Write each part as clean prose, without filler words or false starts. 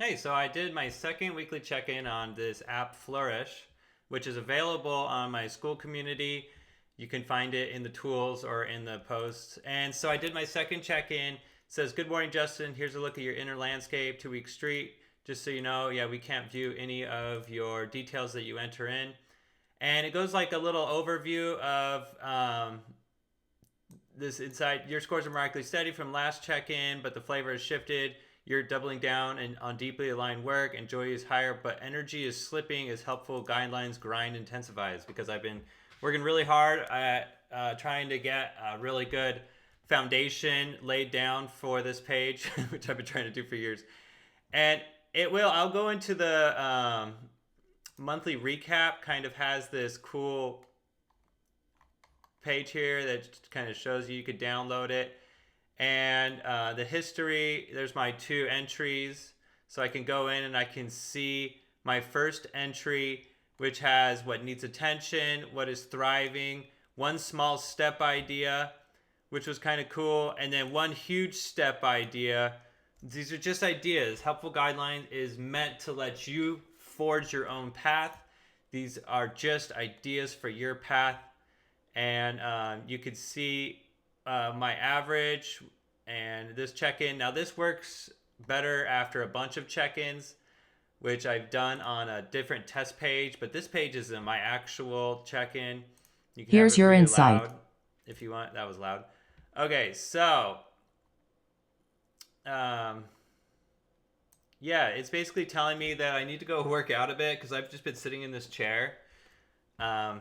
Hey, so I did my second weekly check-in on this app Flourish, which is available on my school community. You can find it in the tools or in the posts. And so I did my second check-in. It says, "Good morning, Justin. Here's a look at your inner landscape, 2 week street. Just so you know, yeah, we can't view any of your details that you enter in." And it goes like a little overview of this inside. Your scores are miraculously steady from last check-in, but the flavor has shifted. You're doubling down and on deeply aligned work, and joy is higher, but energy is slipping as helpful guidelines grind intensifies. Because I've been working really hard at trying to get a really good foundation laid down for this page, which I've been trying to do for years. And I'll go into the monthly recap. Kind of has this cool page here that kind of shows you could download it. And the history, there's my 2 entries. So I can go in and I can see my first entry, which has what needs attention, what is thriving, one small step idea, which was kind of cool, and then one huge step idea. These are just ideas. Helpful guidelines is meant to let you forge your own path. These are just ideas for your path. And you could see my average and this check-in. Now this works better after a bunch of check-ins, which I've done on a different test page, but this page is in my actual check-in. You can Here's have it your really insight. loud if you want. That was loud. Okay, so yeah, it's basically telling me that I need to go work out a bit because I've just been sitting in this chair. Um,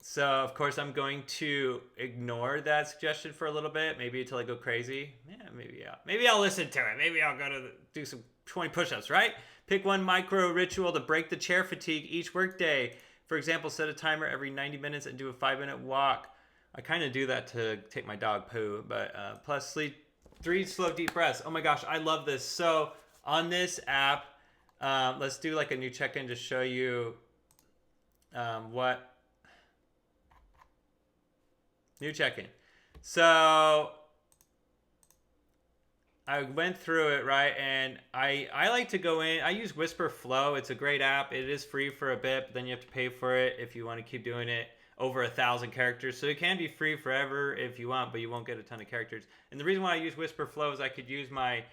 So of course I'm going to ignore that suggestion for a little bit, maybe until I go crazy. Yeah, maybe I'll listen to it. Maybe I'll go to do some 20 push-ups, right? Pick one micro ritual to break the chair fatigue each workday. For example, set a timer every 90 minutes and do a 5-minute walk. I kind of do that to take my dog poo, but plus sleep 3 slow deep breaths. Oh my gosh, I love this. So on this app, let's do like a new check-in to show you what new check-in. So I went through it, right? And I like to go in. I use Whisper Flow. It's a great app. It is free for a bit, but then you have to pay for it if you want to keep doing it over 1,000 characters. So it can be free forever if you want, but you won't get a ton of characters. And the reason why I use Whisper Flow is I could use my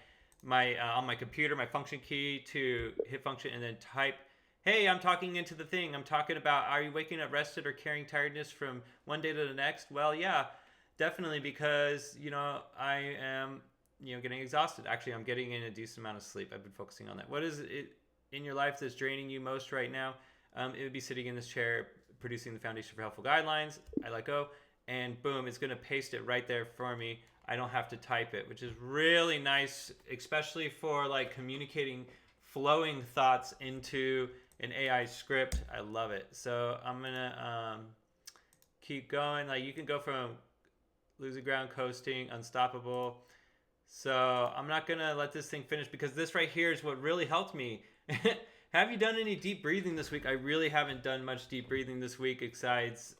on my computer, my function key to hit function and then type, "Hey, I'm talking into the thing. I'm talking about, are you waking up rested or carrying tiredness from one day to the next?" Well, yeah, definitely, because I am getting exhausted. Actually, I'm getting in a decent amount of sleep. I've been focusing on that. What is it in your life that's draining you most right now? It would be sitting in this chair producing the foundation for helpful guidelines. I let go, and boom, it's going to paste it right there for me. I don't have to type it, which is really nice, especially for like communicating flowing thoughts into an AI script. I love it. So I'm gonna keep going. Like, you can go from losing ground, coasting, unstoppable. So I'm not gonna let this thing finish, because this right here is what really helped me. Have you done any deep breathing this week? I really haven't done much deep breathing this week, besides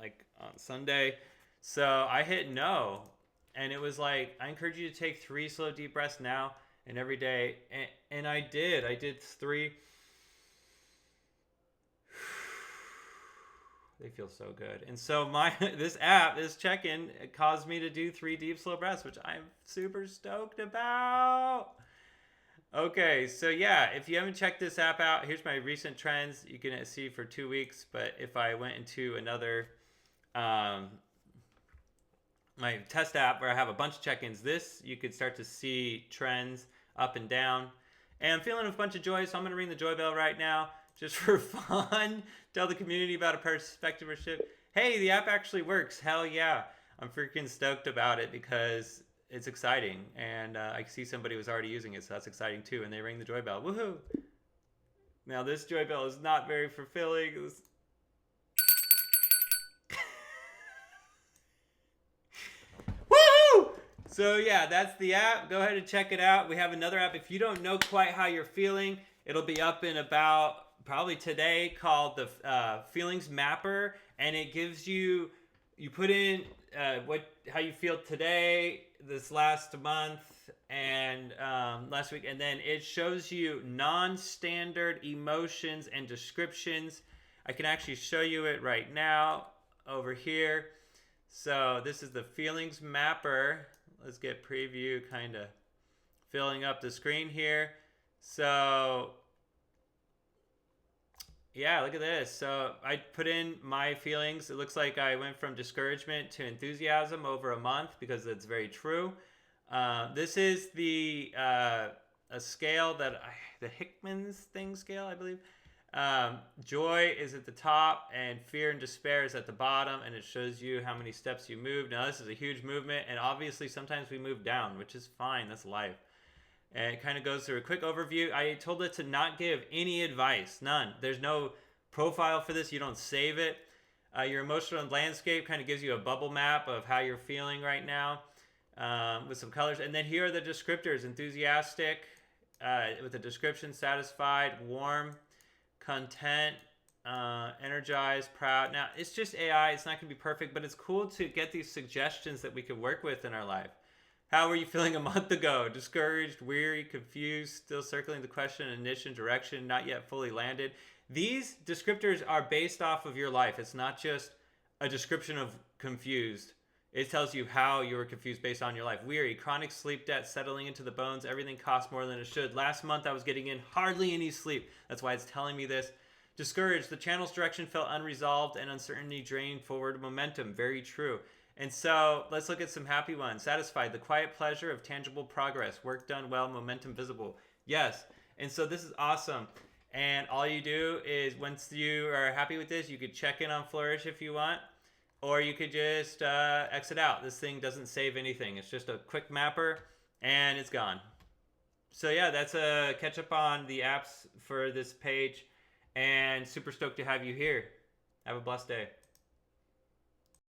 like on Sunday. So I hit no, and it was like, I encourage you to take 3 slow deep breaths now and every day, and I did. I did 3. They feel so good. And so my this app, this check-in, it caused me to do 3 deep slow breaths, which I'm super stoked about. Okay, so yeah, if you haven't checked this app out, here's my recent trends. You can see for 2 weeks, but if I went into another my test app where I have a bunch of check-ins, this you could start to see trends up and down. And I'm feeling a bunch of joy, so I'm going to ring the joy bell right now just for fun. Tell the community about a perspective shift. Hey, the app actually works. Hell yeah. I'm freaking stoked about it because it's exciting. And I see somebody was already using it, so that's exciting too. And they ring the joy bell. Woohoo. Now, this joy bell is not very fulfilling. Woohoo! So yeah, that's the app. Go ahead and check it out. We have another app. If you don't know quite how you're feeling, it'll be up in about probably today, called the Feelings Mapper, and it gives you put in how you feel today, this last month, and last week, and then it shows you non-standard emotions and descriptions. I can actually show you it right now over here. So this is the feelings mapper. Let's get preview kind of filling up the screen here. So yeah, look at this. So I put in my feelings. It looks like I went from discouragement to enthusiasm over a month, because that's very true. This is the a scale that the Hickman's thing scale, I believe. Joy is at the top, and fear and despair is at the bottom, and it shows you how many steps you moved. Now this is a huge movement, and obviously sometimes we move down, which is fine. That's life. And it kind of goes through a quick overview. I told it to not give any advice, none. There's no profile for this. You don't save it. Your emotional landscape kind of gives you a bubble map of how you're feeling right now, with some colors. And then here are the descriptors: enthusiastic, with a description, satisfied, warm, content, energized, proud. Now, it's just AI. It's not going to be perfect, but it's cool to get these suggestions that we could work with in our life. How were you feeling a month ago? Discouraged, weary, confused, still circling the question, initiation, direction, not yet fully landed. These descriptors are based off of your life. It's not just a description of confused. It tells you how you were confused based on your life. Weary, chronic sleep debt settling into the bones. Everything costs more than it should. Last month I was getting in hardly any sleep. That's why it's telling me this. Discouraged, the channel's direction felt unresolved and uncertainty drained forward momentum. Very true. And so let's look at some happy ones. Satisfied, the quiet pleasure of tangible progress. Work done well, momentum visible. Yes. And so this is awesome. And all you do is, once you are happy with this, you could check in on Flourish if you want. Or you could just exit out. This thing doesn't save anything. It's just a quick mapper, and it's gone. So yeah, that's a catch up on the apps for this page. And super stoked to have you here. Have a blessed day.